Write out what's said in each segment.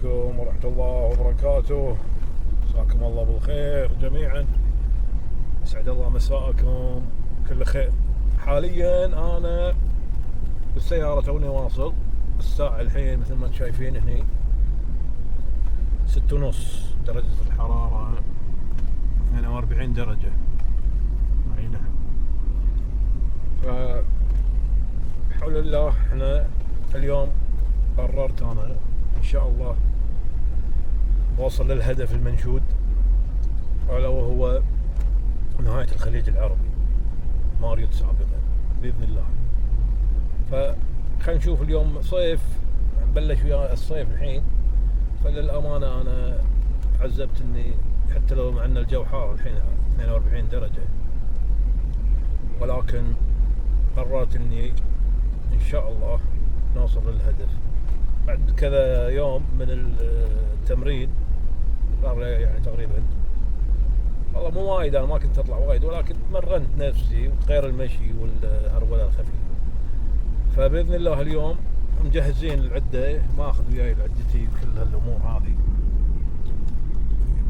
عليكم ورحمة الله وبركاته. مساكم الله بالخير جميعا، اسعد الله مساءكم كل خير. حاليا انا بالسيارة توني واصل. الساعة الحين مثل ما انتم شايفين هني 6:30 درجة الحرارة 42 درجة. اي نعم. بحول الله احنا اليوم قررت انا ان شاء الله بوصل للهدف المنشود، الا وهو نهاية الخليج العربي ما اريد سابقا باذن الله. فخلينا نشوف اليوم صيف، نبلش ويا الصيف الحين. فللامانة انا عزبت اني حتى لو مع ان الجو حار الحين 42 درجة، ولكن قررت اني ان شاء الله نوصل للهدف بعد كذا يوم من التمرين. يعني تقريبا والله مو وايد، انا ما كنت اطلع وايد، ولكن مرنت نفسي غير المشي والهرولة الخفيفة. فباذن الله اليوم مجهزين العدة، ما اخذ وياي عدتي وكل هالامور هذه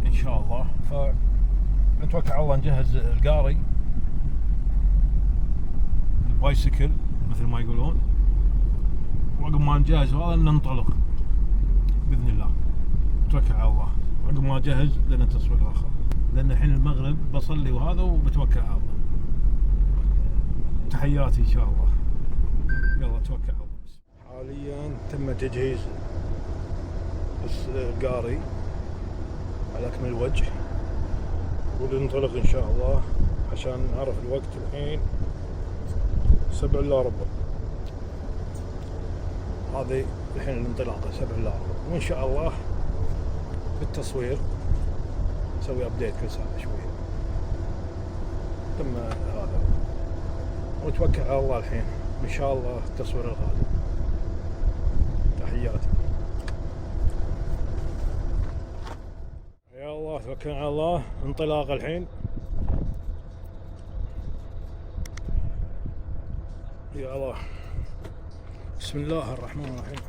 ان شاء الله. فنتوكل على الله نجهز القاري البايسكل مثل ما يقولون، وعقب ما نجهز هذا ننطلق باذن الله. نتوكل على الله عقب ما اجهز لنا تصوير اخر، لان الحين المغرب بصلي وهذا وبتوكل على الله. تحياتي ان شاء الله. يلا توكل على الله. حاليا تم تجهيز القاري على اكمل وجه، وننطلق ان شاء الله عشان نعرف الوقت. الحين 7 إلا ربع، هذه الحين الانطلاقة 7 إلا ربع، وإن شاء الله بالتصوير نسوي أبديت كل ساعة شوية. تم هذا، ونتوكل على الله الحين إن شاء الله التصوير الغالي. تحياتي. يا الله توكلنا على الله، انطلاقة الحين. يا الله، بسم الله الرحمن الرحيم.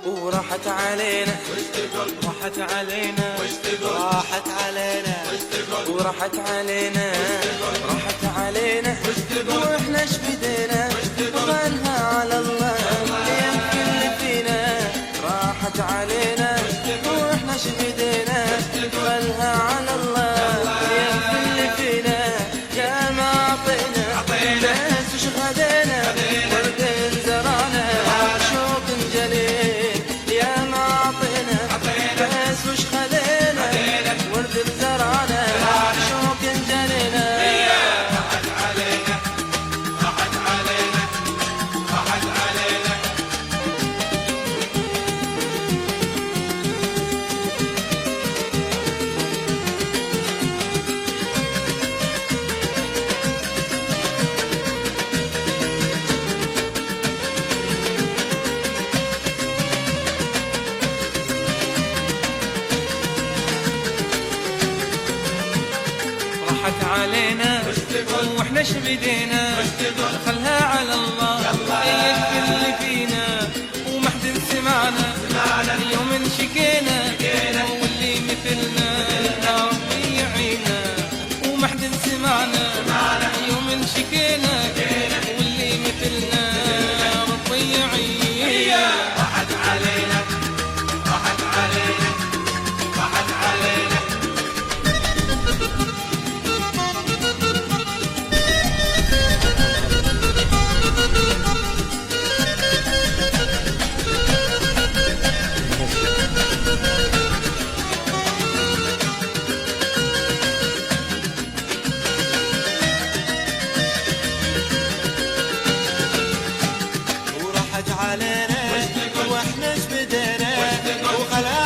وراحت علينا راحت علينا راحت علينا وراحت علينا راحت علينا، واحنا ايش بدينا وظنها على الله يمكن اللي فينا. راحت علينا واحنا ايش بدينا وظنها على الله يمكن اللي فينا. يا ما عطينا بس وش غدينا، ورد زرعنا شوق جليل. يا ما عطينا بس وش خلينا، ورد بزرعنا شوق جلينا. راحت علينا راحت علينا راحت علينا. راحت علينا واحنا ايش بدينا، خلها على الله يكفي اللي فينا. وما حد سمعنا يوم شكينا، واللي مثلنا ربي يعينا. وما حد سمعنا يوم شكينا، واللي مثلنا ربي يعينا. راحت علينا راحت علينا راحت علينا. وراحت علينا واحنا ايش بدينا وخلاص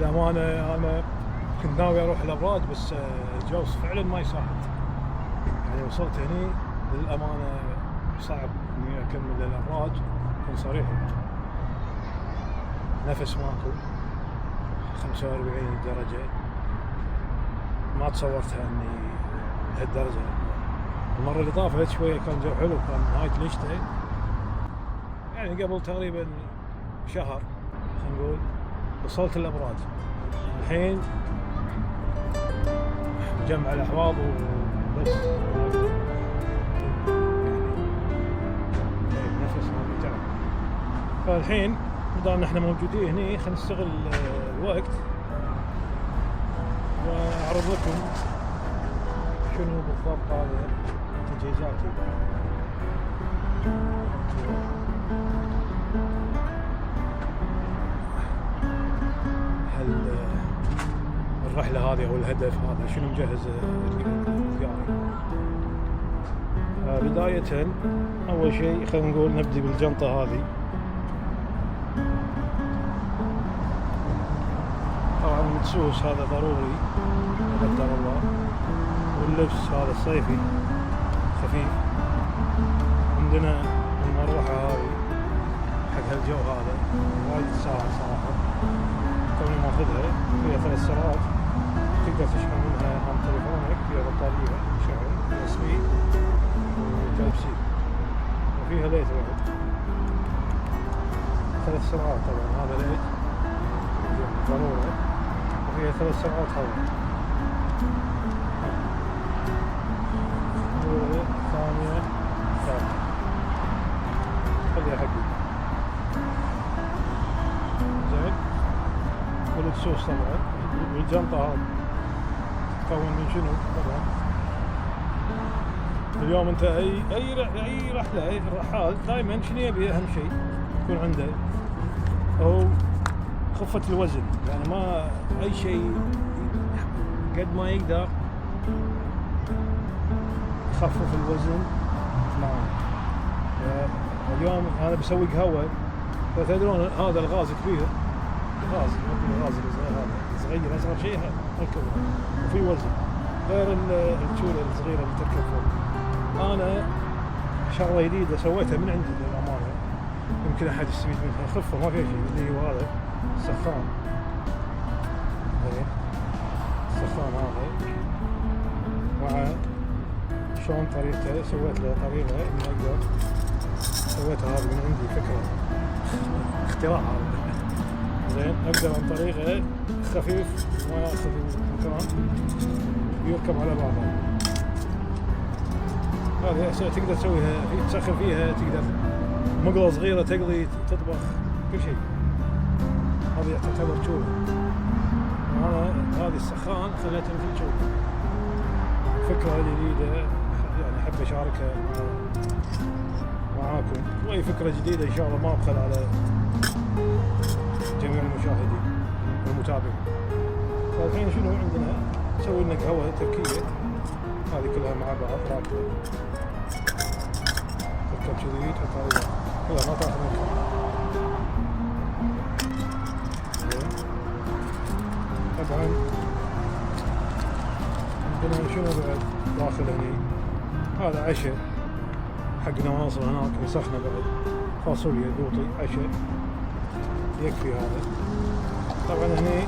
للأمانة أنا كنت ناوي أروح الأبراج بس الجو فعلا ما يساعد. يعني وصلت هني للأمانة صعب إني أكمل الأبراج، أكون صريح يعني. نفس ماكو، 45 درجة، ما تصورتها إني بهالدرجة. المرة اللي طافت شوية كان جو حلو، كان نهاية الشتاء يعني قبل تقريبا شهر خلينا نقول وصلت الأبراج. الحين مجمع الأحواض وبس يعني نفس ما تعب. فالحين دام احنا موجودين هني خلينا نستغل الوقت واعرض لكم شنو بالضبط هذا تجهيزاتي. الرحلة هذه أو الهدف هذا شنو مجهز دياري. بداية أول شيء خلينا نقول نبدي بالجنطة هذه. طبعا المدسوس هذا ضروري لا قدر الله، واللبس هذا الصيفي خفيف. عندنا المروحة هذه حق هالجو هذا وايد تساعد صراحة، توني ماخذها فيها 3 ساعات تقدر تشحن منها عن تليفونك، فيها بطارية شحن USB وتايب سي، وفيها ليت بعد 3 ساعات. طبعا هذا ليت ضرورة، وفيها 3 ساعات هواء. ثانية ثالثة خليها حقي زين. والدسوس طبعا، والجنطة هذه تكون من شنو؟ طبعا اليوم انت اي رحلة اي رحال دائما شنو يبي اهم شيء يكون عنده هو خفة الوزن. يعني ما اي شيء قد ما يقدر يخفف الوزن معه. اليوم انا بسوي قهوة، فتدرون هذا الغاز كبير، الغاز هذا صغير اصغر شيء هالكبر وفي وزن، غير الشولة الصغيرة اللي تركب فوق. انا شغلة جديدة سويتها من عندي للأمانة، يمكن احد يستفيد منها، خفة ما فيها شيء، اللي هو هذا السخان. السخان هذا مع شلون طريقته، سويت له طريقة اني اقدر، سويتها هذه من عندي فكرة اختراع هذا زين. اقدر عن طريقه خفيف ما ياخذ مكان ويركب على بعضه. هذه تقدر تسويها تسخن فيها، تقدر مقلة صغيرة تقلي تطبخ كل شيء. هذه تعتبر شولة. هذه السخان خليتها مثل شولة، فكرة جديدة يعني أحب أشاركها معاكم، وأي فكرة جديدة إن شاء الله ما أبخل على جميع المشاهدين والمتابعين. فالحين شنو عندنا؟ نسوي لنا قهوة تركية، هذه كلها مع بعض راكبة، تركب كذي تحط عليها كلها ما تاخذ مكان. طبعا عندنا شنو بعد داخل هني؟ هذا عشاء حق نواصل هناك مسخنة بعد، فاصوليا قوطي عشاء يكفي هذا. طبعا هني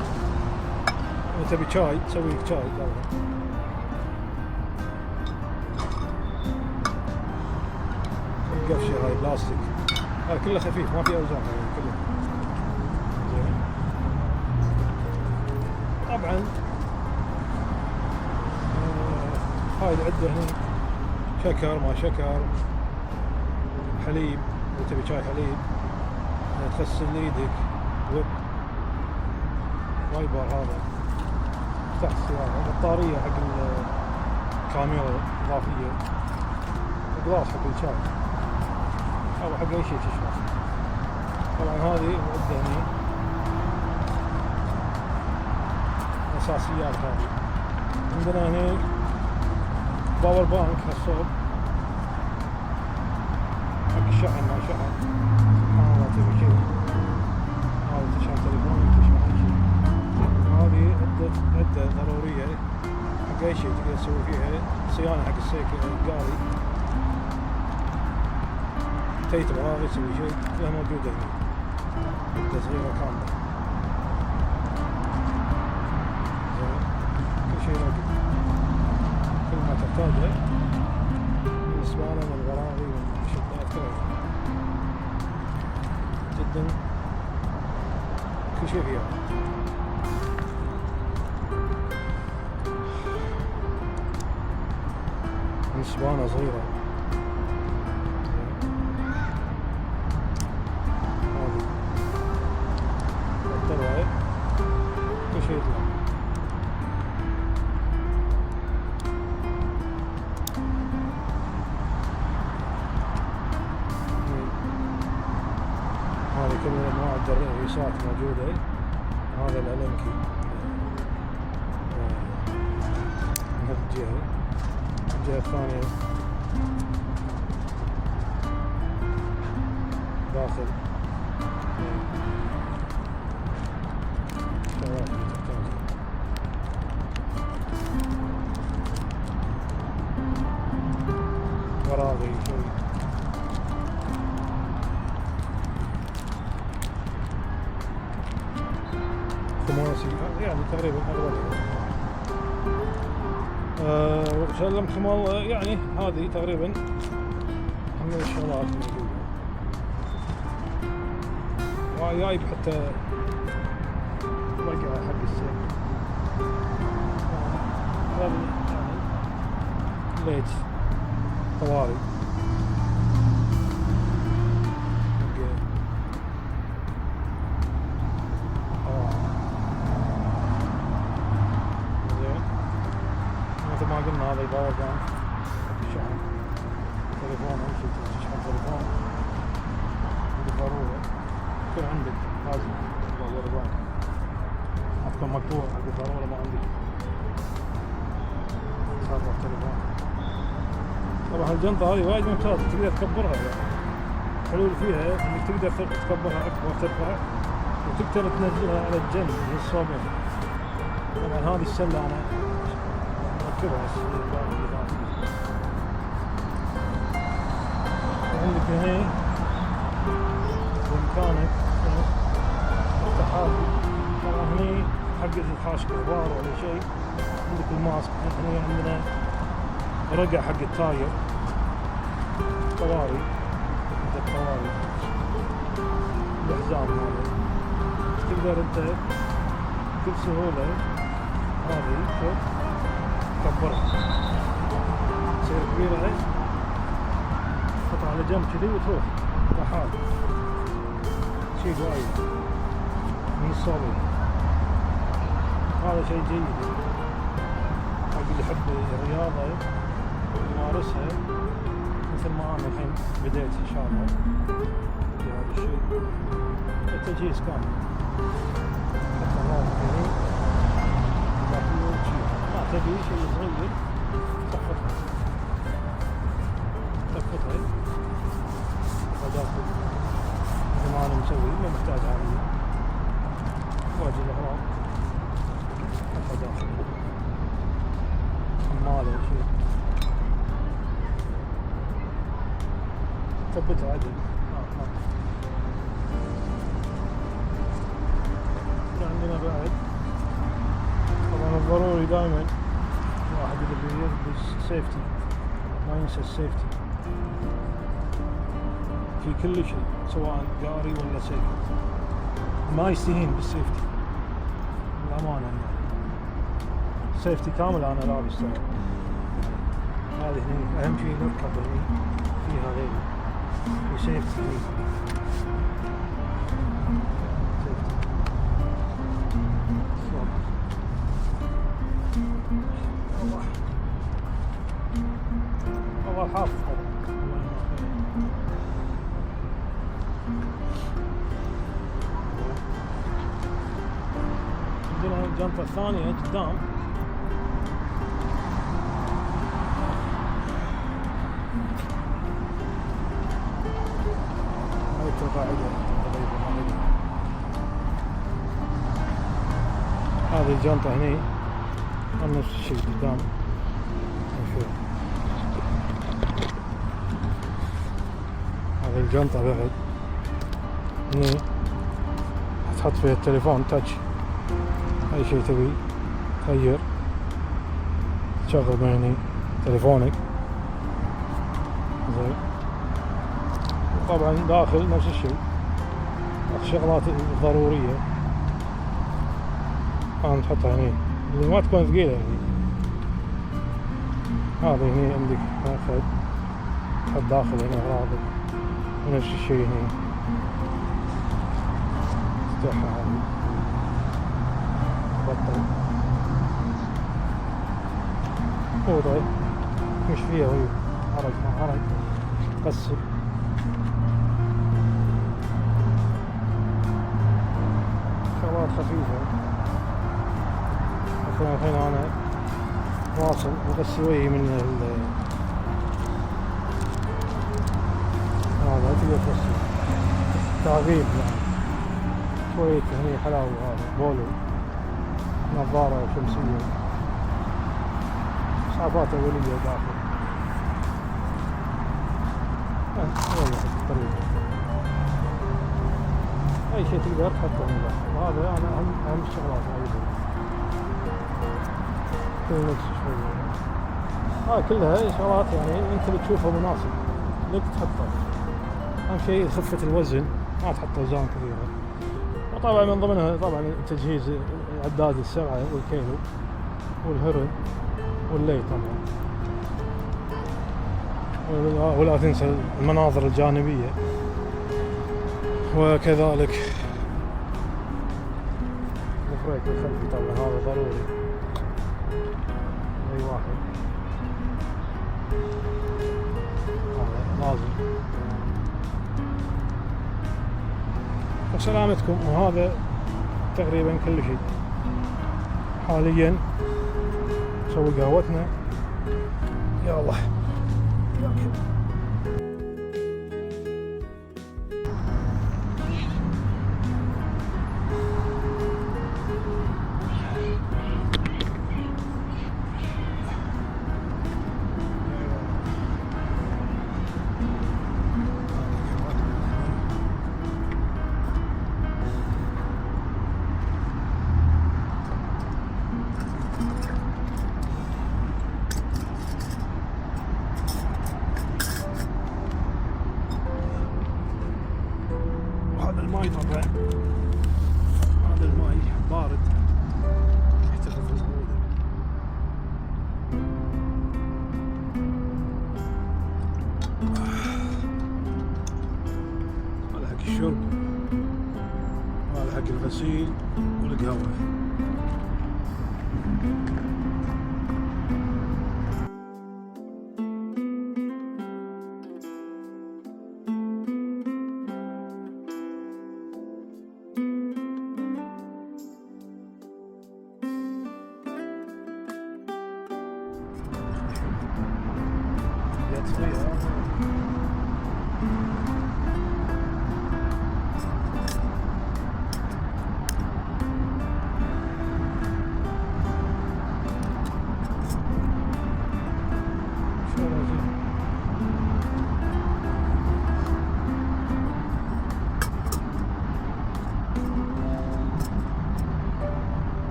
اذا تبي شاي تسوي لك شاي طبعا. القفشة هاي بلاستيك، هاي كله خفيف ما في اوزان كله زين. طبعا هاي العدة هني شكر ما شكر، حليب اذا تبي شاي حليب، تغسل ايدك، ويب وايبر هذا تحت السيارة، بطارية حق الكاميرا إضافية، جلاس حق الشاي أو حق أي شيء تشرب. طبعا هذه العدة هني أساسيات. هذه عندنا هني باور بانك الصوب حق الشحن ما شحن، سبحان الله تبي شيء هذا تشحن تليفونك تشحن أي شيء. سبيشل تقدر تسوي فيها صيانة حق السيكل القاري، تيت بغاغي تسوي شيء كلها موجودة هنا، مدة صغيرة كاملة. زين كل شيء موجود، كل ما تحتاجه من السبانة من البراغي من الشدات كلها جدا، كل شيء فيها. من سبانة صغيرة هذه الطلعة كل شيء يطلع. هذه كل انواع الدريسات موجودة. هذا الألنكي من هذه الجهة، الجهة الثانية داخل شغلات اللي تحتاجها. براغي شوي خماسي يعني تقريبا أغلبها. سلمت مال يعني هذه تقريبا من الشغلات الموجودة. وجايب حتى رقعة حق السيف، هذا يعني ليت طواري مثل ما قلنا. هذا الباور بانك الشحن تليفون، أي شيء تشحن تليفون بالضرورة يكون عندك، لازم باور بانك. تكون مقطوع بالضرورة ما عندك تصرف تليفون. طبعا الجنطة هذه وايد ممتازة، تقدر تكبرها يعني. الحلول فيها انك تقدر تكبرها اكبر، ترفع وتقدر تنزلها على الجنب من الصوبين. طبعا هذه السلة انا مركبها عندك هنا بإمكانك التحالي. طبعا هني حق الحاش كبار ولا شيء، عندك الماسك. هني عندنا رقع حق التاير طواري، عند الطواري الحزام هذا تقدر انت بكل سهولة هذه شوف تكبرها تصير كبيرة، هي تحطها على جنب كذي وتروح لحال. شيء وايد من الصوبي، هذا شيء جيد حق اللي يحب الرياضة يمارسها مثل ما أنا الحين بديت إن شاء الله في هذا الشيء. التجهيز كامل حتى الرابط هني داخل شيء، ما تبي شيء صغير تحطها داخل مثل ما أنا مسوي، ما محتاج عملية واجي الأغراض حطها داخل حمالة شيء ثبتها عدل. عندنا بعد طبعا الضروري دائما الواحد اللي يلبس سيفتي ما ينسى السيفتي في كل شيء، سواء قاري ولا سيفتي ما يستهين بالسيفتي بالأمانة يعني. سيفتي كامل أنا لابس ترى. هذه هني أهم شيء نركب هني فيها غير وسيفتي هني. الله حافظ عندنا الجنطة الثانية قدام هاي التقاعدة تقريبا. هذه الجنطة هني نفس الشيء قدام نشوف. هذه الجنطة بعد هني تحط فيها التليفون تاتش، أي شيء تبي تغير تشغل من هني تليفونك زين. وطبعا داخل نفس الشيء الشغلات الضرورية أنا تحطها هني اللي ما تكون ثقيلة يعني. هذا هني عندك مأخذ تحط داخل هنا أغراضك، ونفس الشيء هني تفتحها هذه تبطل أوضة مش فيها وهي حرج ما حرج تقسم. شغلات خفيفة. مثلا الحين أنا واصل أغسل وجهي من هذا تقدر تغسل تعقيم يعني شوية هني حلاوة. هذا بولو، نظارة شمسية، إسعافات أولية داخل. والله الطريقة أي شيء تقدر تحطه من داخل. هذا أنا أهم الشغلات أيضا كل شوية. كلها شغلات يعني أنت اللي تشوفها مناسب لك تحطها. أهم شيء خفة الوزن، ما تحط أوزان كثيرة. وطبعا من ضمنها طبعا تجهيز عداد السرعة والكيلو والهرن واللي طبعا. ولا تنسى المناظر الجانبية، وكذلك البريك الخلفي طبعا هذا ضروري أي واحد هذا لازم وسلامتكم. وهذا تقريبا كل شيء. حاليا نسوي قهوتنا. يا الله الماي طبعا. هذا الماي بارد يحتفظ بالبرودة. هذا حق الشرب، هذا حق الغسيل والقهوة.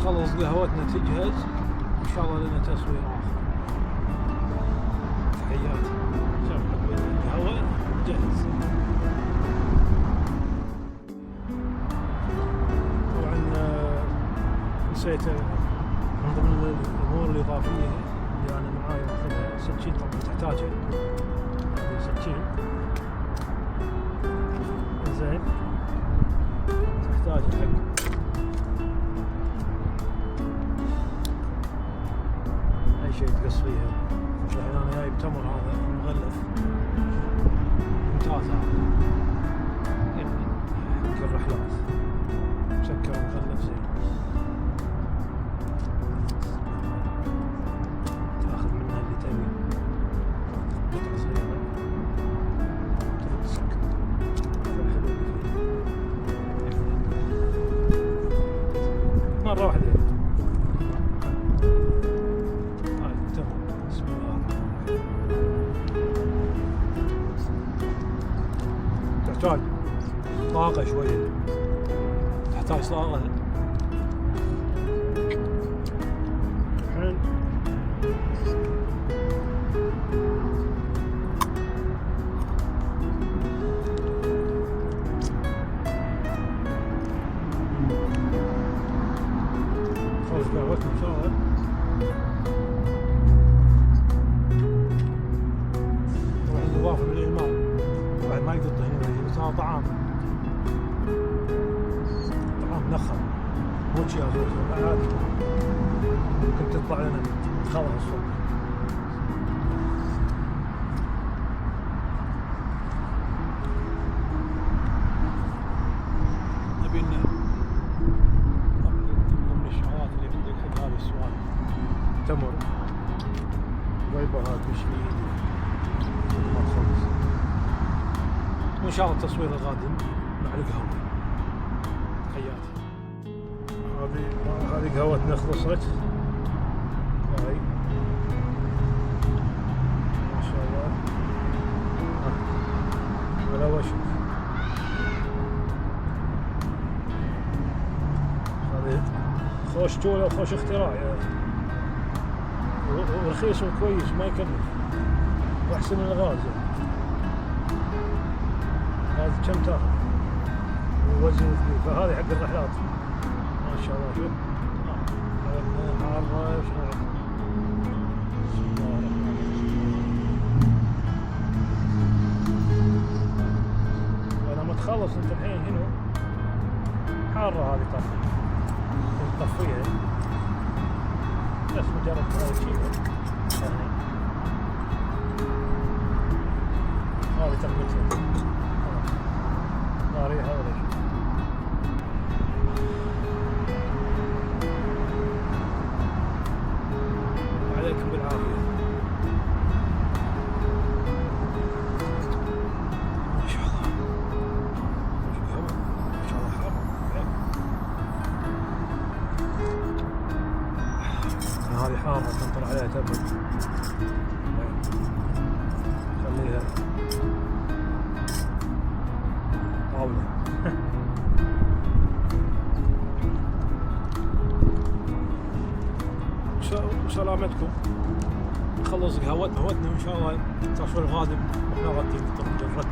خلص قهوتنا تجهز. إن شاء الله لنا تصوير آخر. تحياتي. شوف الهواء جاهز. طبعا نسيت من ضمن الأمور الإضافية اللي أنا معاي ماخذها سكين. طبعا تحتاجها هذه سكين زين، تحتاج حق أي شيء تقص فيها. الحين أنا جايب تمر هذا مغلف ممتاز هذا يعني حق الرحلات، مسكر مغلف زين. تاخذ منها اللي تبي قطعة صغيرة ترد تسكر. هذا الحلو اللي فيه مرة واحدة. هاي التمر بسم الله الرحمن الرحيم. تحتاج طاقة شوية، تحتاج طاقة. الحين خلص قهوتنا شغل. طبعا الإضافة من الماء بعد ما يقطع هنا، بس هذا طعام منخل مو شي عادي. ممكن تطلع لنا خضر الصبح. نبي لنا من الشغلات اللي بدك حق هذا السؤال تمر ويبهات بشوي ما تخلص. وإن شاء الله التصوير القادم مع القهوة. تحياتي. هذه قهوتنا خلصت. هاي ما شاء الله ولا وشك. هذه خوش جولة وخوش اختراع يعني. ورخيص وكويس وما يكلف واحسن من الغاز يعني. هذا كم تاخذ ووزن ثقيل، فهذه حق الرحلات ما شاء الله. شوف حارة شنو. بسم الله الرحمن الرحيم. لما تخلص انت الحين هنا حارة هذه تطفيها بس مجرد ما تشيلها هذه تقبلتها لا ريحة ولا شيء. عليكم بالعافية. ما شاء الله ما شاء الله حار. هذه حارة تنطر عليها تبرد. خليها طاولة. وسلامتكم. نخلص قهوتنا وان شاء الله التصوير القادم واحنا غاديين نجرد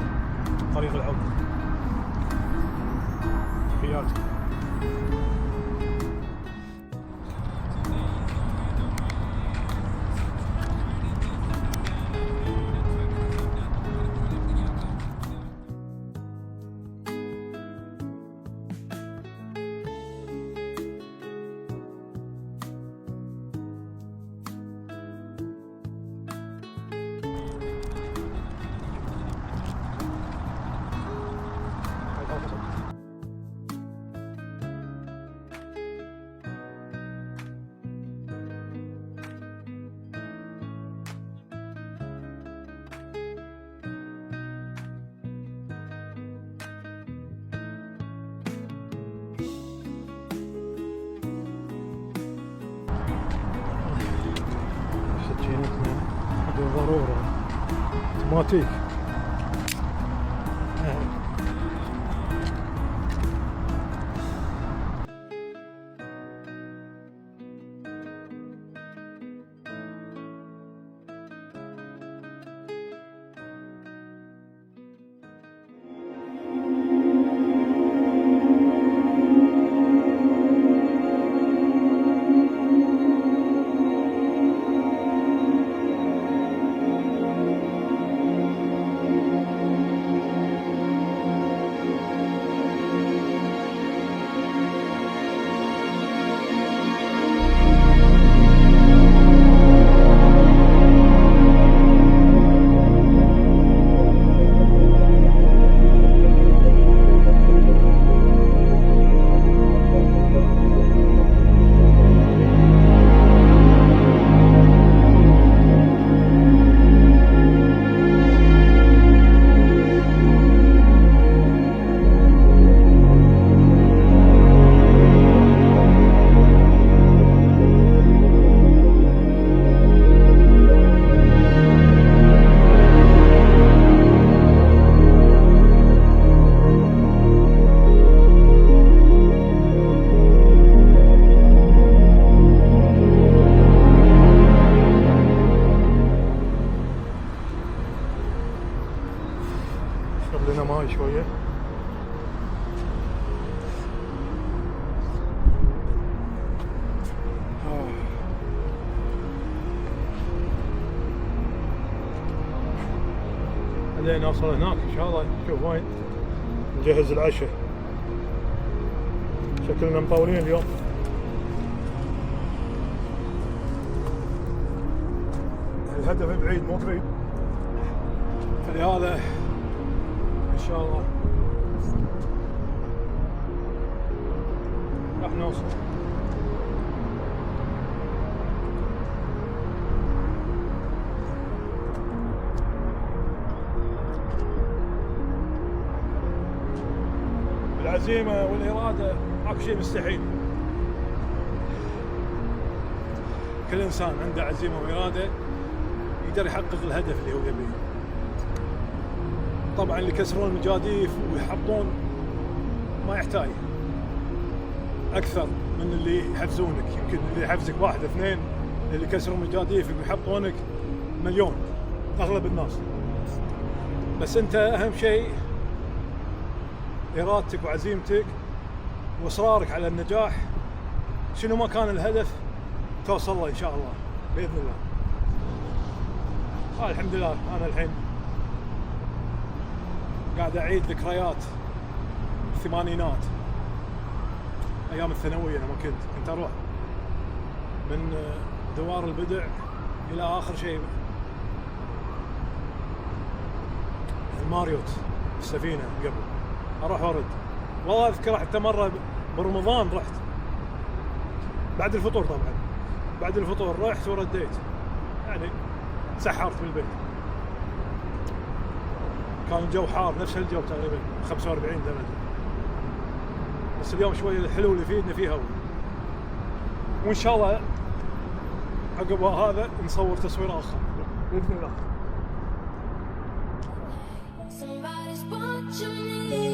طريق العودة. تحياتي. سكينتنا هذه ضرورة اوتوماتيك. لين نوصل هناك ان شاء الله. نشوف وين نجهز العشاء. شكلنا مطولين اليوم. الهدف بعيد مو قريب، فلهذا ان شاء الله راح نوصل. العزيمة والإرادة ماكو شيء مستحيل. كل إنسان عنده عزيمة وإرادة يقدر يحقق الهدف اللي هو يبيه. طبعا اللي يكسرون المجاديف ويحبطون ما يحتاج أكثر من اللي يحفزونك. يمكن اللي يحفزك واحد اثنين، اللي يكسرون مجاديفك ويحبطونك مليون، أغلب الناس. بس أنت أهم شيء إرادتك وعزيمتك وإصرارك على النجاح. شنو ما كان الهدف توصل له إن شاء الله بإذن الله. الحمد لله أنا الحين قاعد أعيد ذكريات الثمانينات، أيام الثانوية. لما كنت أروح من دوار البدع إلى آخر شيء الماريوت السفينة قبل أروح وأرد. والله أذكر حتى مرة برمضان رحت بعد الفطور، طبعا بعد الفطور رحت ورديت، يعني سحرت بالبيت. كان الجو حار نفس الجو تقريبا 45 درجة، بس اليوم شوي الحلو اللي فيه إنه فيه هواء. وإن شاء الله عقب هذا نصور تصوير آخر بإذن الله. Somebody's watching me.